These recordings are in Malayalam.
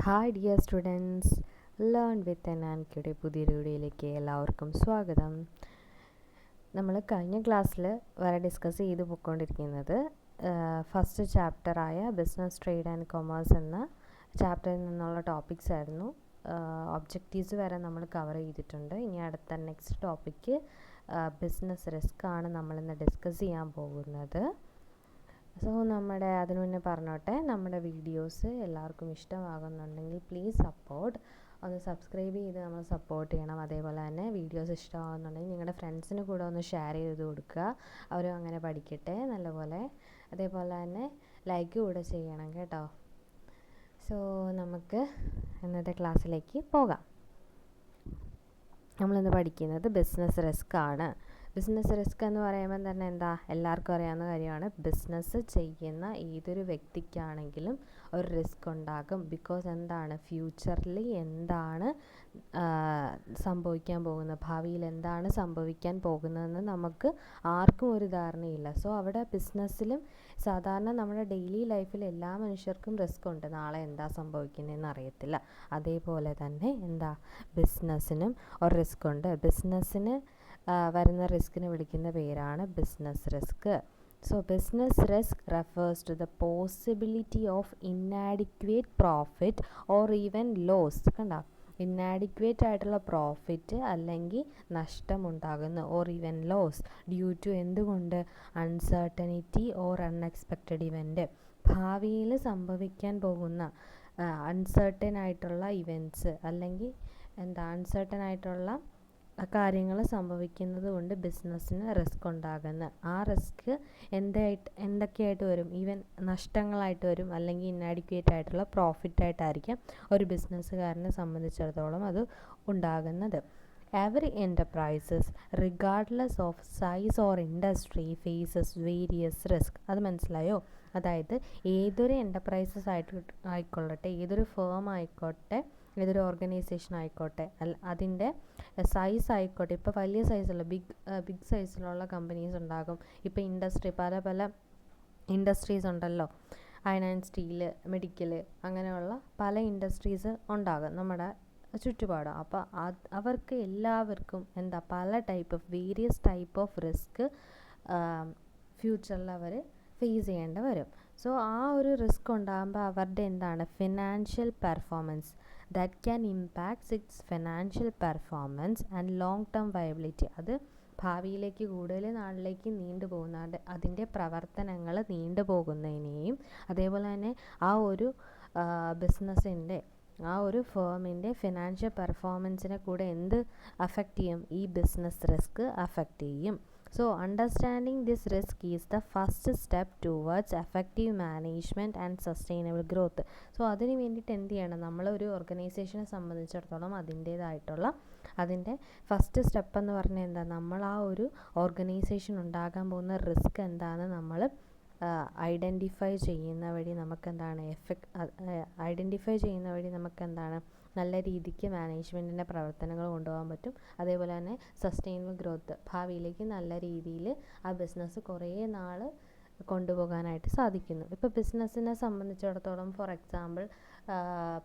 Hi dear students, learn with N ആൻകിയുടെ പുതിയൊരു വീഡിയോയിലേക്ക് എല്ലാവർക്കും സ്വാഗതം. നമ്മൾ കഴിഞ്ഞ ക്ലാസ്സിൽ വരെ ഡിസ്കസ് ചെയ്ത് പോയിക്കൊണ്ടിരിക്കുന്നത് ഫസ്റ്റ് ചാപ്റ്ററായ ബിസിനസ് ട്രേഡ് ആൻഡ് കൊമേഴ്സ് എന്ന ചാപ്റ്ററിൽ നിന്നുള്ള ടോപ്പിക്സ് ആയിരുന്നു. ഒബ്ജക്റ്റീവ്സ് വരെ നമ്മൾ കവർ ചെയ്തിട്ടുണ്ട്. ഇനി അടുത്ത നെക്സ്റ്റ് ടോപ്പിക്ക് ബിസിനസ് റിസ്ക് ആണ് നമ്മളിന്ന് ഡിസ്കസ് ചെയ്യാൻ പോകുന്നത്. സോ അതിനു മുന്നേ പറഞ്ഞോട്ടെ, നമ്മുടെ വീഡിയോസ് എല്ലാവർക്കും ഇഷ്ടമാകുന്നുണ്ടെങ്കിൽ പ്ലീസ് ഒന്ന് സബ്സ്ക്രൈബ് ചെയ്ത് നമ്മൾ സപ്പോർട്ട് ചെയ്യണം. അതേപോലെ തന്നെ വീഡിയോസ് ഇഷ്ടമാകുന്നുണ്ടെങ്കിൽ നിങ്ങളുടെ ഫ്രണ്ട്സിന് കൂടെ ഒന്ന് ഷെയർ ചെയ്ത് കൊടുക്കുക, അവരും അങ്ങനെ പഠിക്കട്ടെ നല്ലപോലെ. അതേപോലെ തന്നെ ലൈക്ക് കൂടെ ചെയ്യണം കേട്ടോ. സോ നമുക്ക് ഇന്നത്തെ ക്ലാസ്സിലേക്ക് പോകാം. നമ്മളിന്ന് പഠിക്കുന്നത് ബിസിനസ് റിസ്ക് ആണ്. ബിസിനസ് റിസ്ക് എന്ന് പറയുമ്പോൾ തന്നെ എല്ലാവർക്കും അറിയാവുന്ന കാര്യമാണ്. ബിസിനസ് ചെയ്യുന്ന ഏതൊരു വ്യക്തിക്കാണെങ്കിലും ഒരു റിസ്ക് ഉണ്ടാകും. ബിക്കോസ് ഫ്യൂച്ചറിൽ എന്താണ് സംഭവിക്കാൻ പോകുന്നത്, ഭാവിയിൽ എന്താണ് സംഭവിക്കാൻ പോകുന്നതെന്ന് നമുക്ക് ആർക്കും ഒരു ധാരണയില്ല. സോ അവിടെ ബിസിനസ്സിലും സാധാരണ നമ്മുടെ ഡെയിലി ലൈഫിൽ എല്ലാ മനുഷ്യർക്കും റിസ്ക് ഉണ്ട്. നാളെ എന്താ സംഭവിക്കുന്നതെന്ന് അറിയത്തില്ല. അതേപോലെ തന്നെ ബിസിനസ്സിനും ഒരു റിസ്ക് ഉണ്ട്. ബിസിനസ്സിന് വരുന്ന റിസ്കിനെ വിളിക്കുന്ന പേരാണ് business risk. So business risk refers to the possibility of inadequate profit or even loss. Inadequate ആയിട്ടുള്ള പ്രോഫിറ്റ് അല്ലെങ്കിൽ നഷ്ടമുണ്ടാകുന്നു, or even loss due to എന്തുകൊണ്ട് അൺസർട്ടനിറ്റി ഓർ അൺഎക്സ്പെക്റ്റഡ് ഇവൻറ്റ്. ഭാവിയിൽ സംഭവിക്കാൻ പോകുന്ന അൺസർട്ടൻ ആയിട്ടുള്ള ഇവൻറ്റ്സ് അല്ലെങ്കിൽ അൺസർട്ടൻ ആയിട്ടുള്ള കാര്യങ്ങൾ സംഭവിക്കുന്നത് കൊണ്ട് ബിസിനസ്സിന് റിസ്ക് ഉണ്ടാകുന്നു. ആ റിസ്ക് എന്തൊക്കെയായിട്ട് വരും? ഈവൻ നഷ്ടങ്ങളായിട്ട് വരും, അല്ലെങ്കിൽ ഇന്നാഡിക്വേറ്റ് ആയിട്ടുള്ള പ്രോഫിറ്റായിട്ടായിരിക്കും ഒരു ബിസിനസ്സുകാരനെ സംബന്ധിച്ചിടത്തോളം അത് ഉണ്ടാകുന്നത്. Every enterprises, regardless of size or industry, faces various risks. അത് മനസ്സിലായോ? അതായത് ഏതൊരു എൻ്റർപ്രൈസസ് ആയിക്കൊള്ളട്ടെ, ഏതൊരു ഫേം ആയിക്കോട്ടെ, ഏതൊരു ഓർഗനൈസേഷൻ ആയിക്കോട്ടെ, അതിൻ്റെ സൈസ് ആയിക്കോട്ടെ. ഇപ്പോൾ വലിയ സൈസുള്ള ബിഗ് സൈസിലുള്ള കമ്പനീസ് ഉണ്ടാകും. ഇപ്പോൾ പല ഇൻഡസ്ട്രീസ് ഉണ്ടല്ലോ. അയൺ ആൻഡ് സ്റ്റീല്, മെഡിക്കൽ, അങ്ങനെയുള്ള പല ഇൻഡസ്ട്രീസ് ഉണ്ടാകും നമ്മുടെ ചുറ്റുപാടും. അപ്പോൾ അവർക്ക് എല്ലാവർക്കും പല വേരിയസ് ടൈപ്പ് ഓഫ് റിസ്ക് ഫ്യൂച്ചറിൽ അവർ ഫേസ് ചെയ്യേണ്ടി വരും. സോ ആ ഒരു റിസ്ക് ഉണ്ടാകുമ്പോൾ അവരുടെ financial performance that can impacts it's financial performance and long term viability. അത് ഭാവിയിലേക്ക് കൂടുതൽ നാളിലേക്ക് നീണ്ടുപോകുന്ന അതിൻ്റെ പ്രവർത്തനങ്ങൾ നീണ്ടുപോകുന്നതിനെയും, അതേപോലെ തന്നെ ആ ഒരു ബിസിനസ്സിൻ്റെ, ആ ഒരു ഫേമിൻ്റെ ഫിനാൻഷ്യൽ പെർഫോമൻസിനെ കൂടെ അഫക്റ്റ് ചെയ്യും? ഈ ബിസിനസ് റിസ്ക് അഫക്റ്റ് ചെയ്യും. So understanding this risk is the first step towards effective management and sustainable growth. So അതിന് വേണ്ടിയിട്ട് എന്ത് ചെയ്യണം? നമ്മളൊരു ഓർഗനൈസേഷനെ സംബന്ധിച്ചിടത്തോളം അതിൻ്റെ ഫസ്റ്റ് സ്റ്റെപ്പ് എന്ന് പറഞ്ഞാൽ നമ്മൾ ആ ഒരു ഓർഗനൈസേഷൻ ഉണ്ടാകാൻ പോകുന്ന റിസ്ക് എന്താണെന്ന് നമ്മൾ ഐഡൻറ്റിഫൈ ചെയ്യുന്ന വഴി നമുക്ക് നല്ല രീതിക്ക് മാനേജ്മെൻറ്റിൻ്റെ പ്രവർത്തനങ്ങൾ കൊണ്ടുപോകാൻ പറ്റും. അതേപോലെ തന്നെ സസ്റ്റൈനബിൾ ഗ്രോത്ത്, ഭാവിയിലേക്ക് നല്ല രീതിയിൽ ആ ബിസിനസ് കുറേ നാൾ കൊണ്ടുപോകാനായിട്ട് സാധിക്കുന്നു. ഇപ്പോൾ ബിസിനസ്സിനെ സംബന്ധിച്ചിടത്തോളം ഫോർ എക്സാമ്പിൾ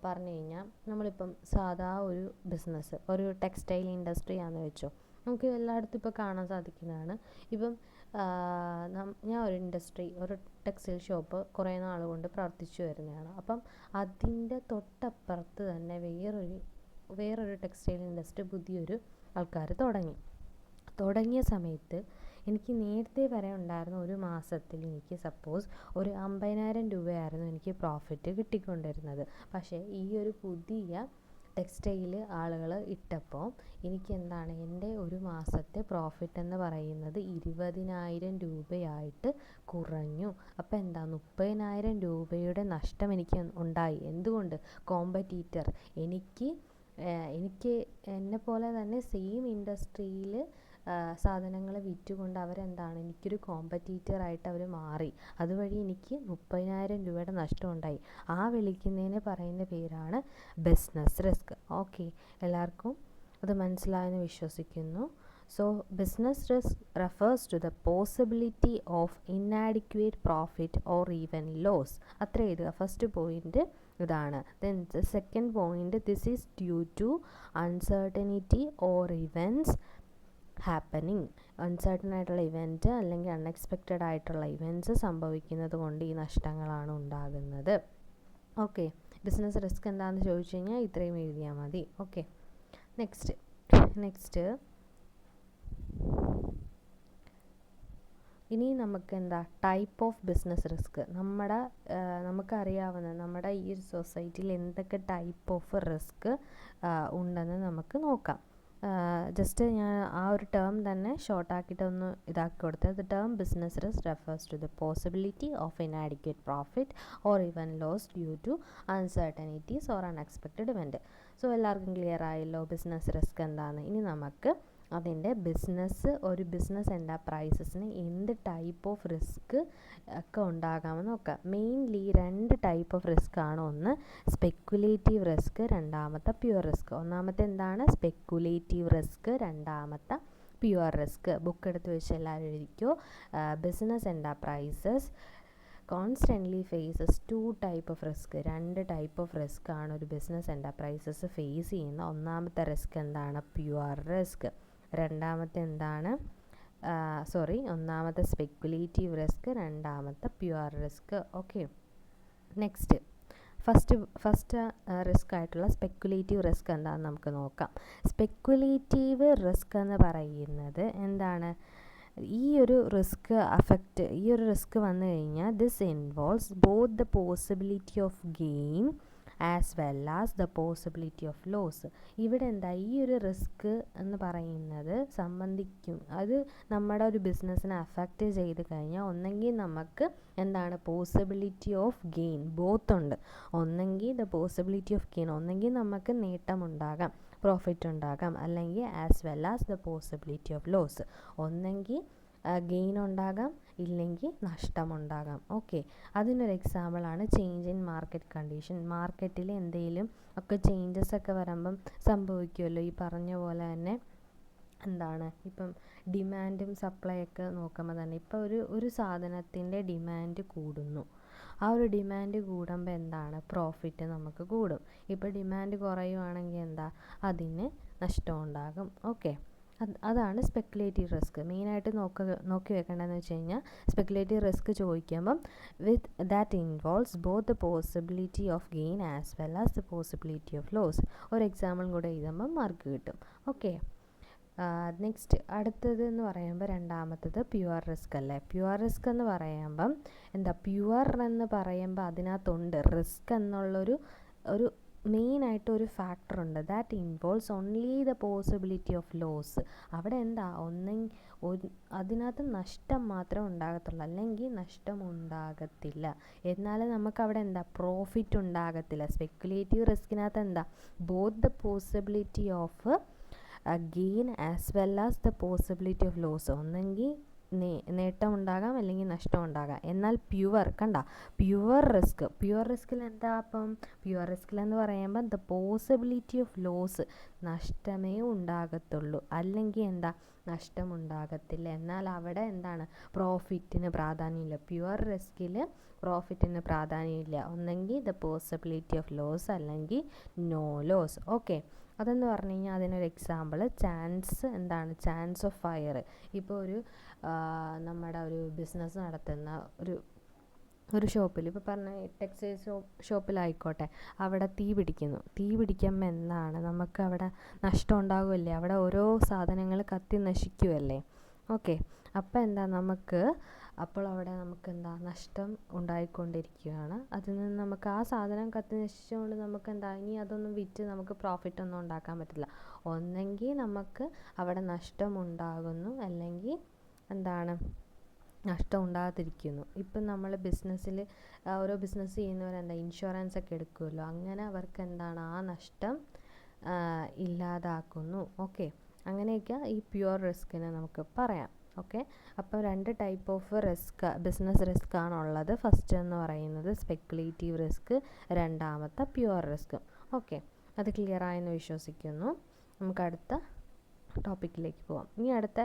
പറഞ്ഞു കഴിഞ്ഞാൽ, നമ്മളിപ്പം സാധാ ഒരു ബിസിനസ്, ഒരു ടെക്സ്റ്റൈൽ ഇൻഡസ്ട്രി ആണെന്ന് വെച്ചോ. നമുക്ക് എല്ലായിടത്തും ഇപ്പോൾ കാണാൻ സാധിക്കുന്നതാണ്. ഇപ്പം ഞാൻ ഒരു ടെക്സ്റ്റൈൽ ഷോപ്പ് കുറേ നാൾ കൊണ്ട് പ്രവർത്തിച്ചു വരുന്നതാണ്. അപ്പം അതിൻ്റെ തൊട്ടപ്പുറത്ത് തന്നെ വേറൊരു ടെക്സ്റ്റൈൽ ഇൻഡസ്ട്രി പുതിയൊരു ആൾക്കാർ തുടങ്ങിയ സമയത്ത് എനിക്ക് നേരത്തെ വരെ ഉണ്ടായിരുന്ന ഒരു മാസത്തിൽ എനിക്ക് സപ്പോസ് ഒരു 50,000 രൂപയായിരുന്നു എനിക്ക് പ്രോഫിറ്റ് കിട്ടിക്കൊണ്ടിരുന്നത്. പക്ഷേ ഈ ഒരു പുതിയ ടെക്സ്റ്റൈൽ ആളുകൾ ഇട്ടപ്പോൾ എനിക്ക് എൻ്റെ ഒരു മാസത്തെ പ്രോഫിറ്റ് എന്ന് പറയുന്നത് 20,000 രൂപയായിട്ട് കുറഞ്ഞു. അപ്പോൾ 30,000 രൂപയുടെ നഷ്ടം എനിക്ക് ഉണ്ടായി. എന്തുകൊണ്ട്? കോമ്പറ്റീറ്റർ എനിക്ക് എന്നെപ്പോലെ തന്നെ സെയിം ഇൻഡസ്ട്രിയിൽ സാധനങ്ങൾ വിറ്റുകൊണ്ട് എനിക്കൊരു കോമ്പറ്റീറ്ററായിട്ട് അവർ മാറി. അതുവഴി എനിക്ക് 30,000 രൂപയുടെ നഷ്ടം ഉണ്ടായി. ആ വിളിക്കുന്നതിന് പറയുന്ന പേരാണ് ബിസിനസ് റിസ്ക്. ഓക്കെ, എല്ലാവർക്കും അത് മനസ്സിലായെന്ന് വിശ്വസിക്കുന്നു. So business risk refers to the possibility of inadequate profit or even loss. അത്ര എഴുതുക. ഫസ്റ്റ് പോയിന്റ് ഇതാണ്. Then the second point, this is due to uncertainty or events happening. Uncertain ആയിട്ടുള്ള ഇവൻറ്റ് അല്ലെങ്കിൽ അൺഎക്സ്പെക്റ്റഡ് ആയിട്ടുള്ള ഇവൻറ്റ്സ് സംഭവിക്കുന്നത് കൊണ്ട് ഈ നഷ്ടങ്ങളാണ് ഉണ്ടാകുന്നത്. ഓക്കെ, ബിസിനസ് റിസ്ക് എന്താണെന്ന് ചോദിച്ചു കഴിഞ്ഞാൽ ഇത്രയും എഴുതിയാൽ മതി. ഓക്കെ, നെക്സ്റ്റ് ഇനി നമുക്ക് എന്താ ടൈപ്പ് ഓഫ് ബിസിനസ് റിസ്ക്. നമുക്കറിയാവുന്ന നമ്മുടെ ഈ ഒരു സൊസൈറ്റിയിൽ എന്തൊക്കെ ടൈപ്പ് ഓഫ് റിസ്ക് ഉണ്ടെന്ന് നമുക്ക് നോക്കാം. ജസ്റ്റ് ഞാൻ ആ ഒരു ടേം തന്നെ ഷോർട്ടാക്കിയിട്ട് ഒന്ന് ഇതാക്കി കൊടുത്തത്. The term business risk refers to the possibility of inadequate profit or even loss due to uncertainties or unexpected event. So എല്ലാവർക്കും ക്ലിയർ ആയല്ലോ ബിസിനസ് റിസ്ക് എന്താണെന്ന്. ഇനി നമുക്ക് അതിൻ്റെ ഒരു ബിസിനസ് എൻ്റർപ്രൈസസിന് എന്ത് ടൈപ്പ് ഓഫ് റിസ്ക് ഒക്കെ ഉണ്ടാകാമെന്ന് നോക്കാം. മെയിൻലി 2 ടൈപ്പ് ഓഫ് റിസ്ക് ആണ്. ഒന്ന് സ്പെക്കുലേറ്റീവ് റിസ്ക്, രണ്ടാമത്തെ പ്യുവർ റിസ്ക്. ഒന്നാമത്തെ എന്താണ്? സ്പെക്കുലേറ്റീവ് റിസ്ക്, രണ്ടാമത്തെ പ്യുവർ റിസ്ക്. ബുക്ക് എടുത്ത് വെച്ച് എല്ലാവരും എഴുതിക്കോ. Business enterprises constantly faces 2 type of risk. 2 type of risk ആണ് ഒരു ബിസിനസ് എൻ്റർപ്രൈസസ് ഫേസ് ചെയ്യുന്ന. ഒന്നാമത്തെ റിസ്ക് എന്താണ്? Pure risk. രണ്ടാമത്തെ എന്താണ്? ഒന്നാമത്തെ സ്പെക്കുലേറ്റീവ് റിസ്ക്, രണ്ടാമത്തെ pure risk. Okay, next first risk ആയിട്ടുള്ള സ്പെക്കുലേറ്റീവ് റിസ്ക് എന്താണെന്ന് നമുക്ക് നോക്കാം. സ്പെക്കുലേറ്റീവ് റിസ്ക് എന്ന് പറയുന്നത് എന്താണ്? ഈ ഒരു റിസ്ക് വന്നു കഴിഞ്ഞാൽ this involves both the possibility of gain as well as the possibility of loss. ഇവിടെ എന്താ ഈ ഒരു റിസ്ക് എന്ന് പറയുന്നത് അത് നമ്മുടെ ഒരു ബിസിനസ്സിനെ അഫക്റ്റ് ചെയ്ത് കഴിഞ്ഞാൽ ഒന്നെങ്കിൽ നമുക്ക് എന്താണ് പോസിബിലിറ്റി ഓഫ് ഗെയിൻ ബോത്ത് ഉണ്ട്. ഒന്നെങ്കിൽ ദ പോസിബിലിറ്റി ഓഫ് ഗെയിൻ, ഒന്നെങ്കിൽ നമുക്ക് നേട്ടമുണ്ടാകാം, പ്രോഫിറ്റ് ഉണ്ടാകാം, അല്ലെങ്കിൽ as well as the possibility of loss. ഒന്നെങ്കിൽ ഗെയിൻ ഉണ്ടാകാം, ഇല്ലെങ്കിൽ നഷ്ടമുണ്ടാകാം. ഓക്കെ, അതിനൊരു എക്സാമ്പിളാണ് ചേഞ്ച് ഇൻ മാർക്കറ്റ് കണ്ടീഷൻ. മാർക്കറ്റിൽ എന്തെങ്കിലും ഒക്കെ ചേഞ്ചസ് ഒക്കെ വരുമ്പം സംഭവിക്കുമല്ലോ. ഈ പറഞ്ഞ പോലെ തന്നെ എന്താണ് ഇപ്പം ഡിമാൻഡും സപ്ലൈ ഒക്കെ നോക്കുമ്പോൾ തന്നെ ഇപ്പോൾ ഒരു സാധനത്തിൻ്റെ ഡിമാൻഡ് കൂടുന്നു. ആ ഒരു ഡിമാൻഡ് കൂടുമ്പോൾ എന്താണ്? പ്രോഫിറ്റ് നമുക്ക് കൂടും. ഇപ്പോൾ ഡിമാൻഡ് കുറയുവാണെങ്കിൽ എന്താ? അതിന് നഷ്ടമുണ്ടാകും. ഓക്കെ, അതാണ് സ്പെക്കുലേറ്റീവ് റിസ്ക്. മെയിനായിട്ട് നോക്കി വെക്കേണ്ടതെന്ന് വെച്ച് കഴിഞ്ഞാൽ സ്പെക്കുലേറ്റീവ് റിസ്ക് ചോദിക്കുമ്പം with that involves both the possibility of gain as well as the possibility of loss. ഒരു എക്സാമ്പിളും കൂടെ എഴുതുമ്പം മാർക്ക് കിട്ടും. ഓക്കെ, നെക്സ്റ്റ് അടുത്തത് എന്ന് പറയുമ്പോൾ രണ്ടാമത്തത് പ്യുവർ റിസ്ക് അല്ലേ. പ്യുവർ റിസ്ക് എന്ന് പറയുമ്പം എന്താ? പ്യുവർ എന്ന് പറയുമ്പോൾ അതിനകത്തുണ്ട് റിസ്ക് എന്നുള്ളൊരു മെയിനായിട്ട് ഒരു ഫാക്ടർ ഉണ്ട്. That involves only the possibility of loss. അവിടെ എന്താ? അതിനകത്ത് നഷ്ടം മാത്രമേ ഉണ്ടാകത്തുള്ളൂ, അല്ലെങ്കിൽ നഷ്ടം ഉണ്ടാകത്തില്ല. എന്നാലും നമുക്കവിടെ എന്താ? പ്രോഫിറ്റ് ഉണ്ടാകത്തില്ല. സ്പെക്കുലേറ്റീവ് റിസ്കിനകത്ത് എന്താ? Both the possibility of gain as well as the possibility of loss. ഒന്നെങ്കിൽ നേട്ടം ഉണ്ടാകാം, അല്ലെങ്കിൽ നഷ്ടം ഉണ്ടാകാം. എന്നാൽ പ്യുവർ റിസ്കിൽ എന്താ? അപ്പം പ്യുവർ റിസ്കിൽ എന്ന് പറയുമ്പോൾ ദ പോസിബിലിറ്റി ഓഫ് ലോസ്, നഷ്ടമേ ഉണ്ടാകത്തുള്ളൂ, അല്ലെങ്കിൽ എന്താ? നഷ്ടമുണ്ടാകത്തില്ല. എന്നാൽ അവിടെ എന്താണ്? പ്രോഫിറ്റിന് പ്രാധാന്യമില്ല. പ്യുവർ റിസ്കിൽ പ്രോഫിറ്റിന് പ്രാധാന്യമില്ല. ഒന്നെങ്കിൽ ദ പോസിബിലിറ്റി ഓഫ് ലോസ്, അല്ലെങ്കിൽ നോ ലോസ്. ഓക്കെ, അതെന്ന് പറഞ്ഞു കഴിഞ്ഞാൽ അതിനൊരു എക്സാമ്പിൾ എന്താണ്? Chance of fire. ഇപ്പോൾ നമ്മുടെ ഒരു ബിസിനസ് നടത്തുന്ന ഒരു ഷോപ്പിൽ, ഇപ്പോൾ പറഞ്ഞ ടെക്സ്റ്റൈൽ ഷോപ്പിലായിക്കോട്ടെ, അവിടെ തീ പിടിക്കുമ്പോൾ എന്താണ്? നമുക്ക് അവിടെ നഷ്ടം ഉണ്ടാകുമല്ലേ? അവിടെ ഓരോ സാധനങ്ങൾ കത്തി നശിക്കുമല്ലേ? ഓക്കെ, അപ്പോൾ എന്താ? അപ്പോൾ അവിടെ നമുക്ക് എന്താ? നഷ്ടം ഉണ്ടായിക്കൊണ്ടിരിക്കുകയാണ്. അതിൽ നിന്ന് നമുക്ക് ആ സാധനം കത്തി നശിച്ചുകൊണ്ട് നമുക്ക് എന്താ? ഇനി അതൊന്നും വിറ്റ് നമുക്ക് പ്രോഫിറ്റ് ഒന്നും ഉണ്ടാക്കാൻ പറ്റില്ല. ഒന്നെങ്കിൽ നമുക്ക് അവിടെ നഷ്ടമുണ്ടാകുന്നു, അല്ലെങ്കിൽ എന്താണ്? നഷ്ടം ഉണ്ടാകാതിരിക്കുന്നു. ഇപ്പം നമ്മൾ ഓരോ ബിസിനസ് ചെയ്യുന്നവരെന്താ? ഇൻഷുറൻസ് ഒക്കെ എടുക്കുമല്ലോ. അങ്ങനെ അവർക്ക് എന്താണ്? ആ നഷ്ടം ഇല്ലാതാക്കുന്നു. ഓക്കെ, അങ്ങനെയൊക്കെ ഈ പ്യുവർ റിസ്കിനെ നമുക്ക് പറയാം. ഓക്കെ, അപ്പോൾ 2 ടൈപ്പ് ഓഫ് ബിസിനസ് റിസ്ക് ആണുള്ളത്. ഫസ്റ്റ് എന്ന് പറയുന്നത് സ്പെക്കുലേറ്റീവ് റിസ്ക്, രണ്ടാമത്തെ പ്യുവർ റിസ്ക്. ഓക്കെ, അത് ക്ലിയർ ആയെന്ന് വിശ്വസിക്കുന്നു. നമുക്ക് അടുത്ത ടോപ്പിക്കിലേക്ക് പോവാം. ഇനി അടുത്ത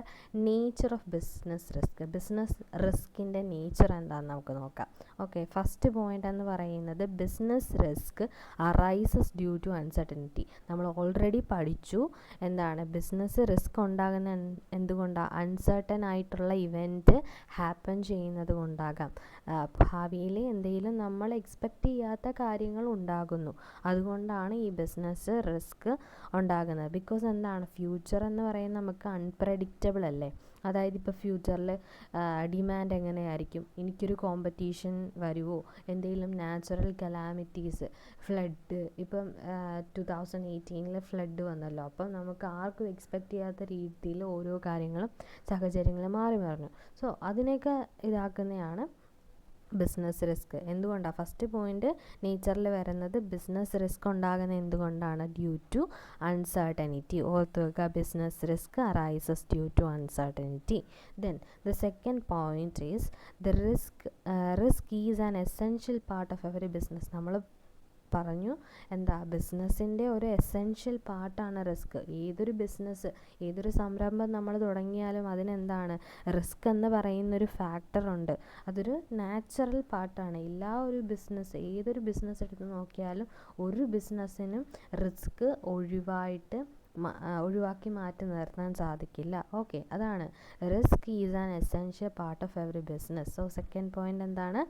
nature of business risk. Business റിസ്കിൻ്റെ നേച്ചർ എന്താണെന്ന് നമുക്ക് നോക്കാം. ഓക്കെ, ഫസ്റ്റ് പോയിൻ്റ് എന്ന് പറയുന്നത് business risk arises due to uncertainty. നമ്മൾ ഓൾറെഡി പഠിച്ചു എന്താണ് ബിസിനസ് റിസ്ക് ഉണ്ടാകുന്ന എന്തുകൊണ്ടാണ്? അൺസർട്ടൻ ആയിട്ടുള്ള ഇവൻറ്റ് ഹാപ്പൻ ചെയ്യുന്നത് കൊണ്ടാകാം. ഭാവിയിൽ എന്തെങ്കിലും നമ്മൾ എക്സ്പെക്റ്റ് ചെയ്യാത്ത കാര്യങ്ങൾ ഉണ്ടാകുന്നു, അതുകൊണ്ടാണ് ഈ ബിസിനസ് റിസ്ക് ഉണ്ടാകുന്നത്. ബിക്കോസ് എന്താണ്, ഫ്യൂച്ചർ എന്ന് പറയുന്നത് നമുക്ക് അൺപ്രഡിക്റ്റബിൾ അല്ലേ. അതായത് ഇപ്പോൾ ഫ്യൂച്ചറിൽ ഡിമാൻഡ് എങ്ങനെയായിരിക്കും, എനിക്കൊരു കോമ്പറ്റീഷൻ വരുമോ, എന്തെങ്കിലും നാച്ചുറൽ കലാമിറ്റീസ്, ഫ്ലഡ്, ഇപ്പം 2018 ഫ്ലഡ് വന്നല്ലോ. അപ്പം നമുക്ക് ആർക്കും എക്സ്പെക്റ്റ് ചെയ്യാത്ത രീതിയിൽ ഓരോ കാര്യങ്ങളും സാഹചര്യങ്ങളും മാറി മറിഞ്ഞു. സോ അതിനെയൊക്കെ ഇതാക്കുന്നതാണ് ബിസിനസ് റിസ്ക്. എന്തുകൊണ്ടാണ്? ഫസ്റ്റ് പോയിന്റ് നേച്ചറിൽ വരുന്നത് ബിസിനസ് റിസ്ക് ഉണ്ടാകുന്നത് എന്തുകൊണ്ടാണ്? Due to uncertainty. ഓർത്ത് വെക്കുക, business risk arises due to uncertainty. Then the second point is the risk is an essential part of every business. നമ്മൾ പറഞ്ഞു എന്താ, ബിസിനസ്സിൻ്റെ ഒരു എസെൻഷ്യൽ പാർട്ടാണ് റിസ്ക്. ഏതൊരു ബിസിനസ്, ഏതൊരു സംരംഭം നമ്മൾ തുടങ്ങിയാലും അതിനെന്താണ്, റിസ്ക് എന്ന് പറയുന്നൊരു ഫാക്ടറുണ്ട്. അതൊരു നാച്ചുറൽ പാർട്ടാണ്. എല്ലാ ഒരു ബിസിനസ്, ഏതൊരു ബിസിനസ് എടുത്ത് നോക്കിയാലും ഒരു ബിസിനസ്സിനും റിസ്ക് ഒഴിവാക്കി മാറ്റി നിർത്താൻ സാധിക്കില്ല. ഓക്കെ, അതാണ് risk is an essential part of every business. So second point എന്താണ്?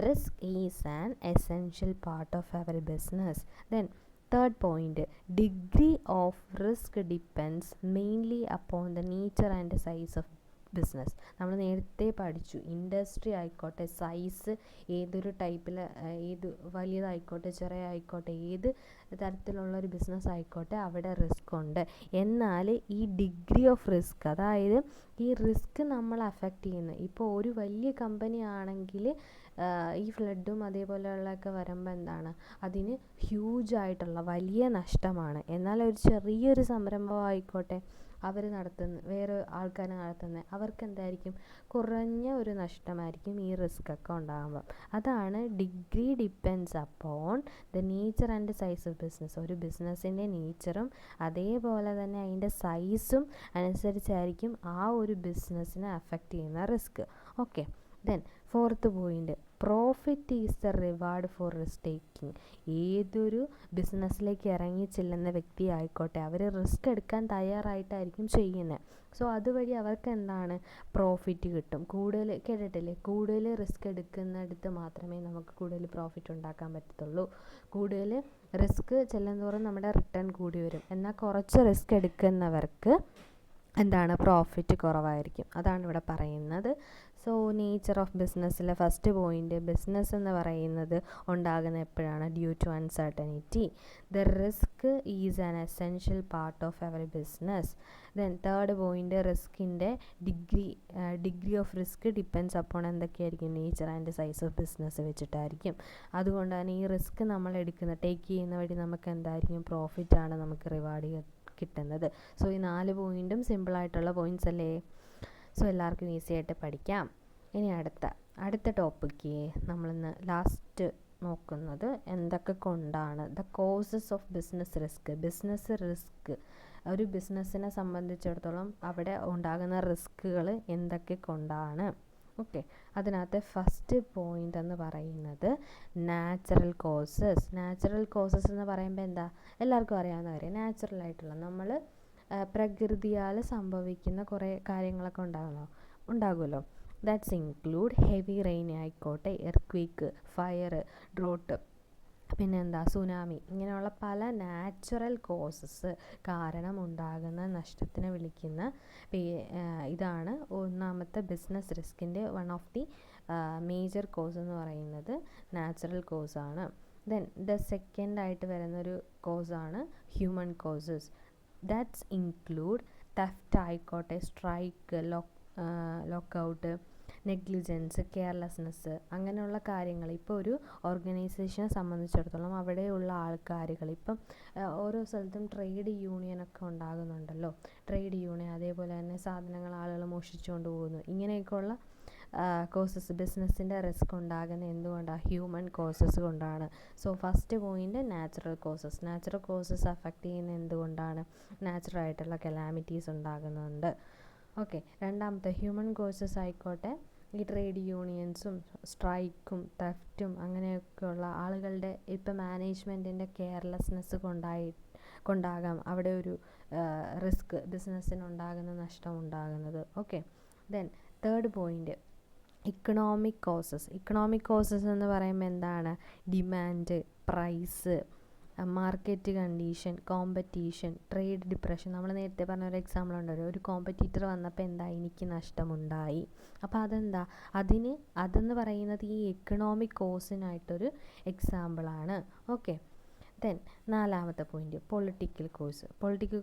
Risk is an essential part of every business. Then third point, degree of risk depends mainly upon the nature and size of business. നമ്മൾ നേരത്തെ പഠിച്ചു, ഇൻഡസ്ട്രി ആയിക്കോട്ടെ, സൈസ് ഏതൊരു ടൈപ്പിൽ, ഏത് വലിയതായിക്കോട്ടെ ചെറിയതായിക്കോട്ടെ, ഏത് തരത്തിലുള്ളൊരു ബിസിനസ് ആയിക്കോട്ടെ അവിടെ റിസ്ക് ഉണ്ട്. എന്നാൽ ഈ ഡിഗ്രി ഓഫ് റിസ്ക്, അതായത് ഈ റിസ്ക് നമ്മൾ അഫക്റ്റ് ചെയ്യുന്നത്, ഇപ്പോൾ ഒരു വലിയ കമ്പനി ആണെങ്കിൽ ഈ ഫ്ലഡും അതേപോലെയുള്ളതൊക്കെ വരുമ്പോൾ എന്താണ്, അതിന് ഹ്യൂജായിട്ടുള്ള വലിയ നഷ്ടമാണ്. എന്നാൽ ഒരു ചെറിയൊരു സംരംഭം ആയിക്കോട്ടെ, അവർ നടത്തുന്ന വേറെ ആൾക്കാർ നടത്തുന്നത്, അവർക്ക് എന്തായിരിക്കും, കുറഞ്ഞ ഒരു നഷ്ടമായിരിക്കും ഈ റിസ്ക് ഒക്കെ ഉണ്ടാകുമ്പോൾ. അതാണ് degree depends upon the nature and size of business. ഒരു ബിസിനസ്സിൻ്റെ നേച്ചറും അതേപോലെ തന്നെ അതിൻ്റെ സൈസും അനുസരിച്ചായിരിക്കും ആ ഒരു ബിസിനസ്സിനെ അഫക്റ്റ് ചെയ്യുന്ന risk. Okay, then fourth point, profit is the reward four risk taking. ഏതൊരു ബിസിനസ്സിലേക്ക് ഇറങ്ങി ചെല്ലുന്ന വ്യക്തി ആയിക്കോട്ടെ, അവർ റിസ്ക് എടുക്കാൻ തയ്യാറായിട്ടായിരിക്കും ചെയ്യുന്നത്. സോ അതുവഴി അവർക്ക് എന്താണ്, പ്രോഫിറ്റ് കിട്ടും. കൂടുതൽ കേട്ടിട്ടില്ലേ, കൂടുതൽ റിസ്ക് എടുക്കുന്നിടത്ത് മാത്രമേ നമുക്ക് കൂടുതൽ പ്രോഫിറ്റ് ഉണ്ടാക്കാൻ പറ്റത്തുള്ളൂ. കൂടുതൽ റിസ്ക് ചെല്ലുന്തോറും നമ്മുടെ റിട്ടേൺ കൂടി വരും. എന്നാൽ കുറച്ച് റിസ്ക് എടുക്കുന്നവർക്ക് എന്താണ്, പ്രോഫിറ്റ് കുറവായിരിക്കും. അതാണ് ഇവിടെ പറയുന്നത്. സോ നേച്ചർ ഓഫ് ബിസിനസ്സിലെ ഫസ്റ്റ് പോയിന്റ്, ബിസിനസ് എന്ന് പറയുന്നത് ഉണ്ടാകുന്ന എപ്പോഴാണ്? Due to uncertainty. The risk is an essential part of every business. Then third point, റിസ്കിൻ്റെ degree of risk depends upon എന്തൊക്കെയായിരിക്കും? Nature and size of business വെച്ചിട്ടായിരിക്കും. അതുകൊണ്ട് തന്നെ ഈ റിസ്ക് നമ്മൾ ടേക്ക് ചെയ്യുന്ന വഴി നമുക്ക് എന്തായിരിക്കും? പ്രോഫിറ്റാണ് നമുക്ക് റിവാർഡ് കിട്ടുന്നത്. സോ ഈ 4 പോയിന്റും സിമ്പിളായിട്ടുള്ള പോയിന്റ്സ് അല്ലേ. സോ എല്ലാവർക്കും ഈസി ആയിട്ട് പഠിക്കാം. ഇനി അടുത്ത ടോപ്പിക്ക് നമ്മളിന്ന് ലാസ്റ്റ് നോക്കുന്നത് എന്തൊക്കെ കൊണ്ടാണ് the causes of business risk. Business risk, ഒരു ബിസിനസ്സിനെ സംബന്ധിച്ചിടത്തോളം അവിടെ ഉണ്ടാകുന്ന റിസ്കുകൾ എന്തൊക്കെ കൊണ്ടാണ്. ഓക്കെ, അതിനകത്ത് ഫസ്റ്റ് പോയിന്റ് എന്ന് പറയുന്നത് നാച്ചുറൽ കോസസ്. നാച്ചുറൽ കോസസ് എന്ന് പറയുമ്പോൾ എന്താ, എല്ലാവർക്കും അറിയാവുന്ന കാര്യം, നാച്ചുറൽ ആയിട്ടുള്ള നമ്മൾ പ്രകൃതിയാൽ സംഭവിക്കുന്ന കുറേ കാര്യങ്ങളൊക്കെ ഉണ്ടാകുമല്ലോ. ദാറ്റ്സ് ഇൻക്ലൂഡ് ഹെവി റെയിൻ ആയിക്കോട്ടെ, എർക്ക്വേക്ക്, ഫയർ, ഡ്രോട്ട്, പിന്നെന്താ സുനാമി, ഇങ്ങനെയുള്ള പല നാച്ചുറൽ കോസസ് കാരണം ഉണ്ടാകുന്ന നഷ്ടത്തിനെ വിളിക്കുന്ന ഇതാണ് ഒന്നാമത്തെ ബിസിനസ് റിസ്കിൻ്റെ one of the major cause എന്ന് പറയുന്നത് നാച്ചുറൽ കോസാണ്. ദെൻ ദ സെക്കൻഡ് ആയിട്ട് വരുന്നൊരു കോസാണ് human causes. That's include theft ആയിക്കോട്ടെ, സ്ട്രൈക്ക്, ലോക്കൗട്ട്, നെഗ്ലിജൻസ്, കെയർലെസ്നെസ്, അങ്ങനെയുള്ള കാര്യങ്ങൾ. ഇപ്പോൾ ഒരു ഓർഗനൈസേഷനെ സംബന്ധിച്ചിടത്തോളം അവിടെയുള്ള ആൾക്കാരുകൾ, ഇപ്പം ഓരോ സ്ഥലത്തും ട്രേഡ് യൂണിയനൊക്കെ ഉണ്ടാകുന്നുണ്ടല്ലോ, ട്രേഡ് യൂണിയൻ, അതേപോലെ തന്നെ സാധനങ്ങൾ ആളുകൾ മോഷ്ടിച്ചുകൊണ്ട് പോകുന്നു, ഇങ്ങനെയൊക്കെയുള്ള കോസസ് ബിസിനസ്സിൻ്റെ റിസ്ക് ഉണ്ടാകുന്നത് എന്തുകൊണ്ടാണ്? ഹ്യൂമൻ കോസസ് കൊണ്ടാണ്. So first point natural causes affect ചെയ്യുന്നത് എന്തുകൊണ്ടാണ്? നാച്ചുറൽ ആയിട്ടുള്ള കലാമിറ്റീസ് ഉണ്ടാകുന്നുണ്ട്. ഓക്കെ, രണ്ടാമത്തെ ഹ്യൂമൻ കോസസ് ആയിക്കോട്ടെ, ഈ ട്രേഡ് യൂണിയൻസും സ്ട്രൈക്കും തെഫ്റ്റും അങ്ങനെയൊക്കെയുള്ള ആളുകളുടെ ഇപ്പം മാനേജ്മെൻറ്റിൻ്റെ കെയർലെസ്നെസ് കൊണ്ടാകാം അവിടെ ഒരു റിസ്ക് ബിസിനസ്സിനുണ്ടാകുന്ന നഷ്ടം ഉണ്ടാകുന്നത്. Okay, then third point economic causes എന്ന് പറയുമ്പോൾ എന്താണ്? Demand, price, market condition, competition, trade depression. നമ്മൾ നേരത്തെ പറഞ്ഞ ഒരു എക്സാമ്പിൾ ഉണ്ടല്ലോ, ഒരു കോമ്പറ്റീറ്റർ വന്നപ്പോൾ എന്താ? എനിക്ക് നഷ്ടമുണ്ടായി. അപ്പോൾ അതെന്താ? അതെന്ന് പറയുന്നത് ഈ എക്കണോമിക് കോസിനായിട്ടൊരു എക്സാമ്പിളാണ്. ഓക്കെ, ദെൻ നാലാമത്തെ പോയിന്റ് പൊളിറ്റിക്കൽ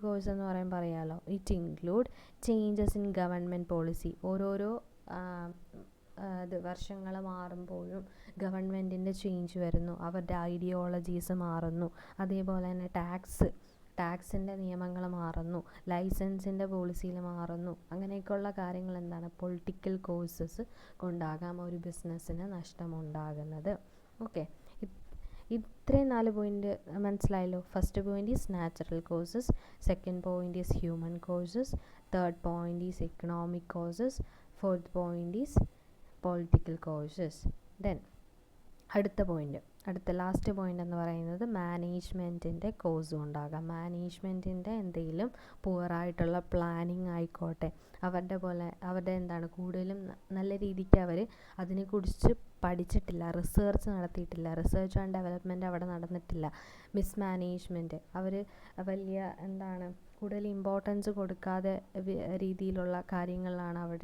കോഴ്സ് എന്ന് പറയുമ്പോൾ അറിയാമല്ലോ, it include changes in government policy. ഓരോരോ വർഷങ്ങൾ മാറുമ്പോഴും ഗവൺമെൻറ്റിൻ്റെ ചേഞ്ച് വരുന്നു, അവരുടെ ഐഡിയോളജീസ് മാറുന്നു, അതേപോലെ തന്നെ ടാക്സിൻ്റെ നിയമങ്ങൾ മാറുന്നു, ലൈസൻസിൻ്റെ പോളിസിയിൽ മാറുന്നു. അങ്ങനെയൊക്കെയുള്ള കാര്യങ്ങൾ എന്താണ്? പൊളിറ്റിക്കൽ കോഴ്സസ് കൊണ്ടാകാം ഒരു ബിസിനസ്സിന് നഷ്ടമുണ്ടാകുന്നത്. ഓക്കെ, ഇത്രയും 4 പോയിൻ്റ് മനസ്സിലായല്ലോ. First point is natural causes, second point is human causes, third point is economic causes, fourth point is political causes. Then അടുത്ത ലാസ്റ്റ് പോയിൻ്റ് എന്ന് പറയുന്നത് മാനേജ്മെൻറ്റിൻ്റെ കോസും ഉണ്ടാകാം. മാനേജ്മെൻറ്റിൻ്റെ എന്തെങ്കിലും പുവറായിട്ടുള്ള പ്ലാനിങ് ആയിക്കോട്ടെ, അവരുടെ എന്താണ് കൂടുതലും നല്ല രീതിക്ക് അവർ അതിനെക്കുറിച്ച് പഠിച്ചിട്ടില്ല, റിസർച്ച് നടത്തിയിട്ടില്ല, റിസർച്ച് ആൻഡ് ഡെവലപ്മെൻറ്റ് അവിടെ നടന്നിട്ടില്ല. മിസ്മാനേജ്മെൻറ്റ്, അവർ വലിയ എന്താണ് കൂടുതൽ ഇമ്പോർട്ടൻസ് കൊടുക്കാതെ രീതിയിലുള്ള കാര്യങ്ങളിലാണ് അവർ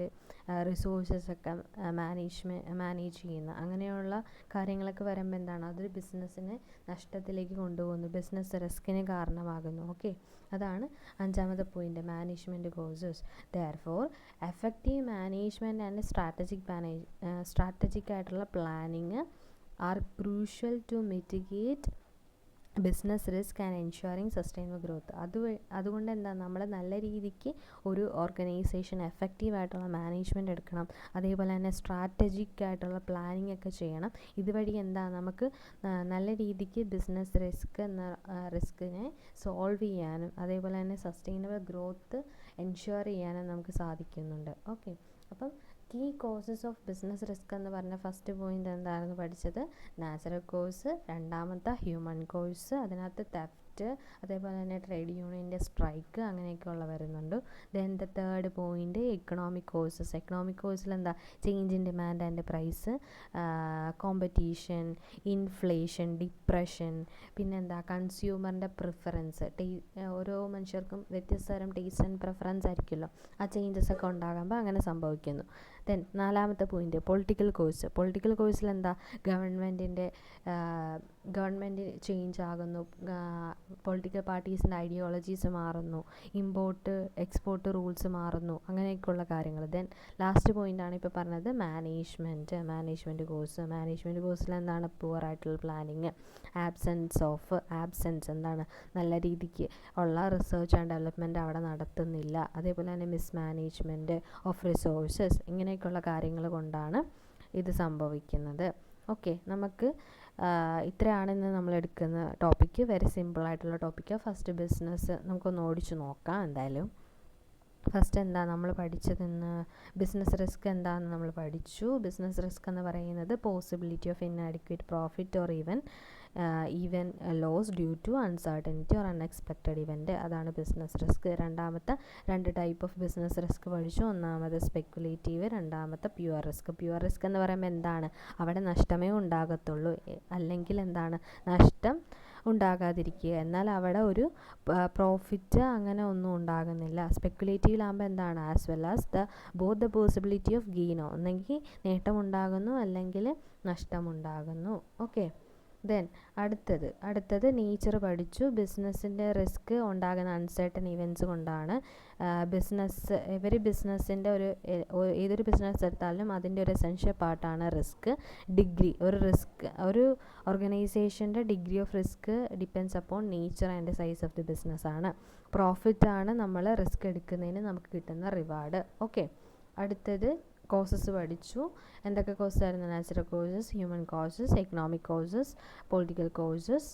റിസോഴ്സസൊക്കെ മാനേജ് ചെയ്യുന്നത്. അങ്ങനെയുള്ള കാര്യങ്ങളൊക്കെ വരുമ്പോൾ എന്താണ്? അതൊരു ബിസിനസ്സിനെ നഷ്ടത്തിലേക്ക് കൊണ്ടുപോകുന്നു, ബിസിനസ് റിസ്കിന് കാരണമാകുന്നു. ഓക്കെ, അതാണ് അഞ്ചാമത്തെ point, management causes. Therefore effective management and strategic ആയിട്ടുള്ള planning are crucial to mitigate business risk and ensuring sustainable growth. അതുകൊണ്ട് എന്താ, നമ്മൾ നല്ല രീതിക്ക് ഒരു ഓർഗനൈസേഷൻ എഫക്റ്റീവായിട്ടുള്ള മാനേജ്മെൻറ്റ് എടുക്കണം, അതേപോലെ തന്നെ സ്ട്രാറ്റജിക് ആയിട്ടുള്ള പ്ലാനിങ് ഒക്കെ ചെയ്യണം. ഇതുവഴി എന്താ, നമുക്ക് നല്ല രീതിക്ക് ബിസിനസ് റിസ്കിനെ സോൾവ് ചെയ്യാനും അതേപോലെ തന്നെ സസ്റ്റൈനബിൾ ഗ്രോത്ത് എൻഷുർ ചെയ്യാനും നമുക്ക് സാധിക്കുന്നുണ്ട്. ഓക്കെ, അപ്പം key causes of business risk എന്ന് പറഞ്ഞ ഫസ്റ്റ് പോയിൻ്റ് എന്തായിരുന്നു പഠിച്ചത്? നാച്ചുറൽ കോഴ്സ്, രണ്ടാമത്തെ ഹ്യൂമൻ കോഴ്സ്, അതിനകത്ത് തെഫ്റ്റ്, അതേപോലെ തന്നെ ട്രേഡ് യൂണിയൻ്റെ സ്ട്രൈക്ക് അങ്ങനെയൊക്കെയുള്ള വരുന്നുണ്ട്. Then the third point economic കോഴ്സിൽ എന്താ? Change in demand and price, competition, inflation, depression, പിന്നെന്താ കൺസ്യൂമറിൻ്റെ പ്രിഫറൻസ്. ഓരോ മനുഷ്യർക്കും വ്യത്യസ്ത തരം ടേസ്റ്റ് ആൻഡ് പ്രിഫറൻസ് ആയിരിക്കുമല്ലോ, ആ ചേഞ്ചസ് ഒക്കെ ഉണ്ടാകുമ്പോൾ അങ്ങനെ സംഭവിക്കുന്നു. ദെൻ നാലാമത്തെ പോയിൻ്റ് പൊളിറ്റിക്കൽ കോഴ്സിൽ എന്താ? ഗവൺമെൻറ് ചേഞ്ച് ആകുന്നു, പൊളിറ്റിക്കൽ പാർട്ടീസിൻ്റെ ഐഡിയോളജീസ് മാറുന്നു, ഇമ്പോർട്ട് എക്സ്പോർട്ട് റൂൾസ് മാറുന്നു, അങ്ങനെയൊക്കെയുള്ള കാര്യങ്ങൾ. ദെൻ ലാസ്റ്റ് പോയിൻ്റാണ് ഇപ്പോൾ പറഞ്ഞത്, മാനേജ്മെൻറ്റ് കോഴ്സിൽ എന്താണ്? പുവർ ആയിട്ടുള്ള പ്ലാനിങ്, ആബ്സെൻസ് എന്താണ്? നല്ല രീതിക്ക് ഉള്ള റിസർച്ച് ആൻഡ് ഡെവലപ്മെൻറ്റ് അവിടെ നടത്തുന്നില്ല, അതേപോലെ തന്നെ മിസ്മാനേജ്മെൻറ്റ് ഓഫ് റിസോഴ്സസ്, ഇങ്ങനെയൊക്കെയുള്ള കാര്യങ്ങൾ കൊണ്ടാണ് ഇത് സംഭവിക്കുന്നത്. ഓക്കെ, നമുക്ക് ഇത്രയാണ് ഇന്ന് നമ്മൾ എടുക്കുന്ന ടോപ്പിക്ക്. വെരി സിമ്പിളായിട്ടുള്ള ടോപ്പിക്ക്. ഫസ്റ്റ് ബിസിനസ് നമുക്കൊന്ന് ഓടിച്ചു നോക്കാം. എന്തായാലും ഫസ്റ്റ് എന്താ നമ്മൾ പഠിച്ചതെന്ന്? ബിസിനസ് റിസ്ക് എന്താണെന്ന് നമ്മൾ പഠിച്ചു. ബിസിനസ് റിസ്ക് എന്ന് പറയുന്നത് possibility of inadequate profit or even loss due to uncertainty or unexpected event, അതാണ് ബിസിനസ് റിസ്ക്. രണ്ടാമത്തെ 2 ടൈപ്പ് ഓഫ് ബിസിനസ് റിസ്ക് പഠിച്ചു. ഒന്നാമത് സ്പെക്കുലേറ്റീവ്, രണ്ടാമത്തെ പ്യുവർ റിസ്ക് എന്ന് പറയുമ്പോൾ എന്താണ്? അവിടെ നഷ്ടമേ ഉണ്ടാകത്തുള്ളൂ, അല്ലെങ്കിൽ എന്താണ്? നഷ്ടം ഉണ്ടാകാതിരിക്കുക, എന്നാൽ അവിടെ ഒരു പ്രോഫിറ്റ് അങ്ങനെ ഒന്നും ഉണ്ടാകുന്നില്ല. സ്പെക്കുലേറ്റീവിലാകുമ്പോൾ എന്താണ്? As well as both the possibility of ഗെയിനോ, ഒന്നെങ്കിൽ നേട്ടമുണ്ടാകുന്നു അല്ലെങ്കിൽ നഷ്ടമുണ്ടാകുന്നു. ഓക്കെ, ദെൻ അടുത്തത് നേച്ചർ പഠിച്ചു. ബിസിനസ്സിൻ്റെ റിസ്ക് ഉണ്ടാകുന്ന അൺസർട്ടൻ ഇവൻറ്റ്സ് കൊണ്ടാണ്. ബിസിനസ്സിൻ്റെ ഏതൊരു ബിസിനസ് എടുത്താലും അതിൻ്റെ ഒരു എസെൻഷ്യൽ പാർട്ടാണ് റിസ്ക്. ഒരു ഓർഗനൈസേഷൻ്റെ degree of risk depends upon nature and size of the business ആണ്. പ്രോഫിറ്റാണ് നമ്മൾ റിസ്ക് എടുക്കുന്നതിന് നമുക്ക് കിട്ടുന്ന റിവാർഡ്. ഓക്കെ, അടുത്തത് കോഴ്സസ് പഠിച്ചു. എന്തൊക്കെ കോഴ്സായിരുന്നു? Natural causes, human causes, economic causes, political causes,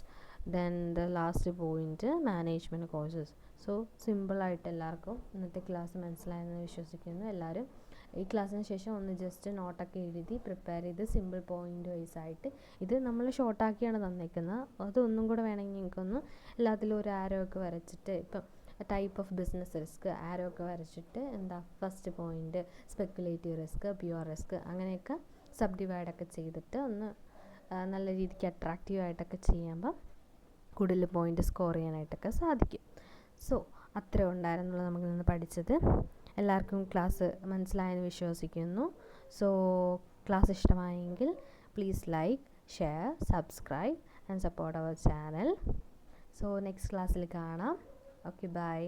then the last point management causes. So സിമ്പിളായിട്ട് എല്ലാവർക്കും ഇന്നത്തെ ക്ലാസ് മനസ്സിലായെന്ന് വിശ്വസിക്കുന്നു. എല്ലാവരും ഈ ക്ലാസ്സിന് ശേഷം ഒന്ന് ജസ്റ്റ് നോട്ടൊക്കെ എഴുതി പ്രിപ്പയർ ചെയ്ത് സിമ്പിൾ പോയിൻ്റ് വൈസ് ആയിട്ട്, ഇത് നമ്മൾ ഷോർട്ടാക്കിയാണ് തന്നേക്കുന്നത്. അതൊന്നും കൂടെ വേണമെങ്കിൽ നിങ്ങൾക്കൊന്ന് എല്ലാത്തിലും ഒരു ആരോ ഒക്കെ വരച്ചിട്ട്, ഇപ്പം ടൈപ്പ് ഓഫ് ബിസിനസ് റിസ്ക് ആരോ ഒക്കെ വരച്ചിട്ട്, എന്താ first point speculative risk, pure risk, അങ്ങനെയൊക്കെ സബ് ഡിവൈഡൊക്കെ ചെയ്തിട്ട് ഒന്ന് നല്ല രീതിക്ക് അട്രാക്റ്റീവായിട്ടൊക്കെ ചെയ്യുമ്പം കൂടുതൽ പോയിൻ്റ് സ്കോർ ചെയ്യാനായിട്ടൊക്കെ സാധിക്കും. സോ അത്രേ ഉണ്ടായിരുന്നുള്ളൂ നമുക്ക് ഇന്ന് പഠിച്ചത്. എല്ലാവർക്കും ക്ലാസ് മനസ്സിലായെന്ന് വിശ്വസിക്കുന്നു. സോ ക്ലാസ് ഇഷ്ടമായെങ്കിൽ please like, share, subscribe and support our channel. So next ക്ലാസ്സിൽ കാണാം. Okay, by.